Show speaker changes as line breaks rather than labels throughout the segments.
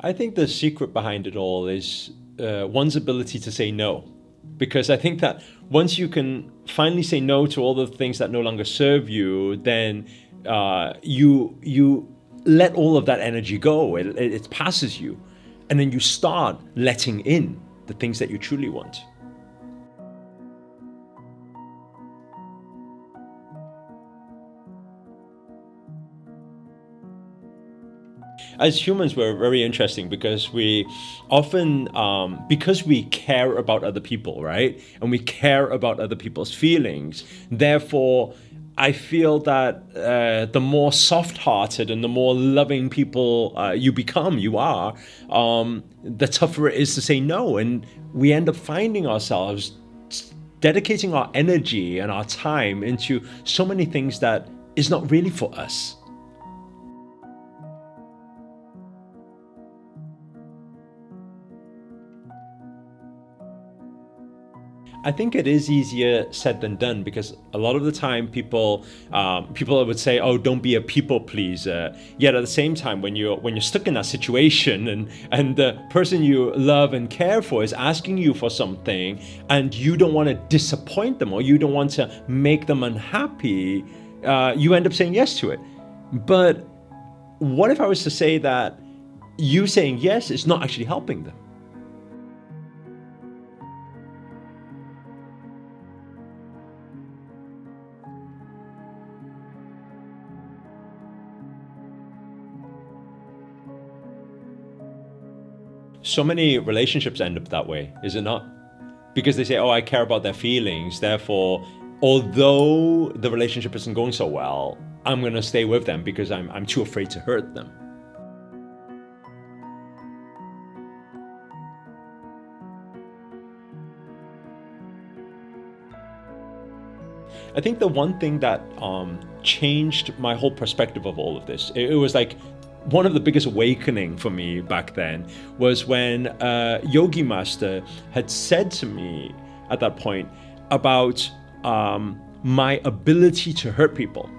I think the secret behind it all is one's ability to say no. Because I think that once you can finally say no to all the things that no longer serve you, then you let all of that energy go. It passes you, and then you start letting in the things that you truly want. As humans, we're very interesting because we often, because we care about other people, right? And we care about other people's feelings. Therefore, I feel that the more soft-hearted and the more loving people you are, the tougher it is to say no. And we end up finding ourselves dedicating our energy and our time into so many things that is not really for us. I think it is easier said than done because a lot of the time people would say, "Oh, don't be a people pleaser." Yet at the same time, when you're stuck in that situation and the person you love and care for is asking you for something and you don't want to disappoint them or you don't want to make them unhappy, you end up saying yes to it. But what if I was to say that you saying yes is not actually helping them? So many relationships end up that way, is it not? Because they say, "Oh, I care about their feelings, therefore, although the relationship isn't going so well, I'm going to stay with them because I'm too afraid to hurt them." I think the one thing that changed my whole perspective of all of this, it was like one of the biggest awakening for me back then was when Yogi Master had said to me at that point about my ability to hurt people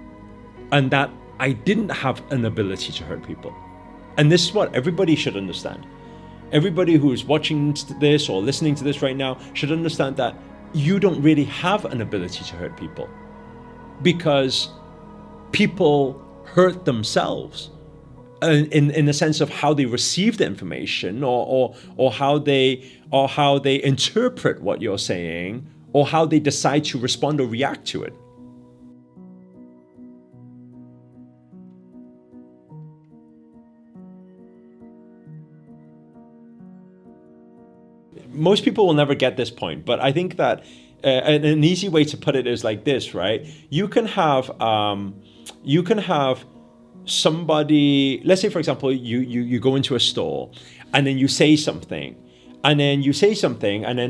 and that I didn't have an ability to hurt people. And this is what everybody should understand. Everybody who's watching this or listening to this right now should understand that you don't really have an ability to hurt people because people hurt themselves in the sense of how they receive the information or how they interpret what you're saying or how they decide to respond or react to it. Most people will never get this point, but I think that an easy way to put it is like this, right? You can have somebody. Let's say, for example, you go into a store, and then you say something, and then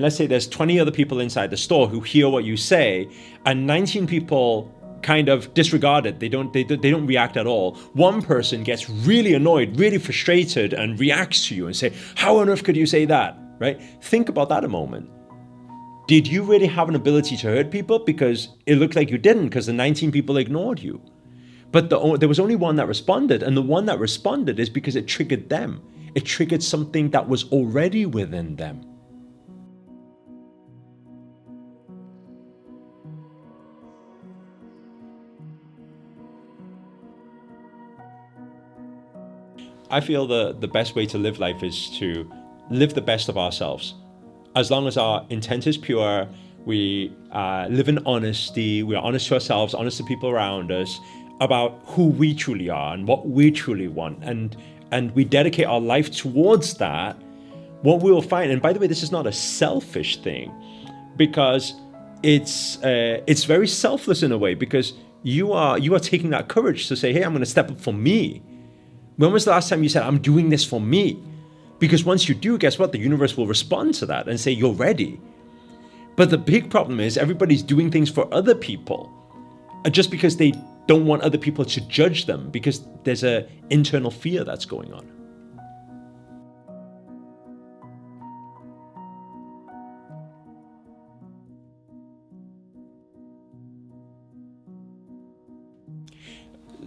let's say there's 20 other people inside the store who hear what you say, and 19 people kind of disregard it. They don't react at all. One person gets really annoyed, really frustrated, and reacts to you and say, "How on earth could you say that?" Right? Think about that a moment. Did you really have an ability to hurt people? Because it looked like you didn't, because the 19 people ignored you. But there was only one that responded, and the one that responded is because it triggered them. It triggered something that was already within them. I feel the best way to live life is to live the best of ourselves. As long as our intent is pure, we live in honesty, we are honest to ourselves, honest to people around us about who we truly are and what we truly want, and we dedicate our life towards that, what we will find, and by the way, this is not a selfish thing, because it's very selfless in a way, because you are taking that courage to say, "Hey, I'm going to step up for me." When was the last time you said, "I'm doing this for me"? Because once you do, guess what? The universe will respond to that and say, "You're ready." But the big problem is everybody's doing things for other people just because they don't want other people to judge them, because there's an internal fear that's going on.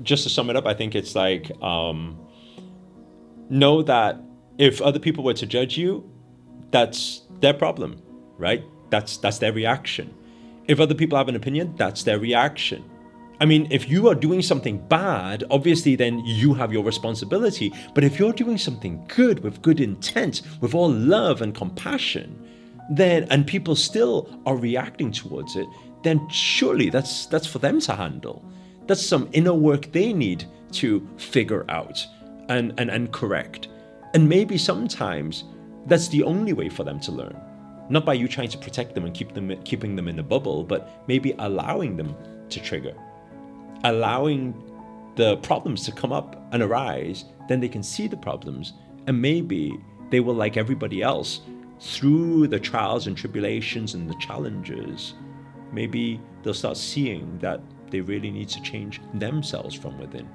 Just to sum it up, I think it's like know that if other people were to judge you, that's their problem, right? That's their reaction. If other people have an opinion, that's their reaction. I mean, if you are doing something bad, obviously then you have your responsibility. But if you're doing something good with good intent, with all love and compassion, then and people still are reacting towards it, then surely that's for them to handle. That's some inner work they need to figure out and correct. And maybe sometimes that's the only way for them to learn. Not by you trying to protect them and keeping them in a bubble, but maybe allowing them to trigger. Allowing the problems to come up and arise, then they can see the problems, and maybe they will, like everybody else, through the trials and tribulations and the challenges, maybe they'll start seeing that they really need to change themselves from within.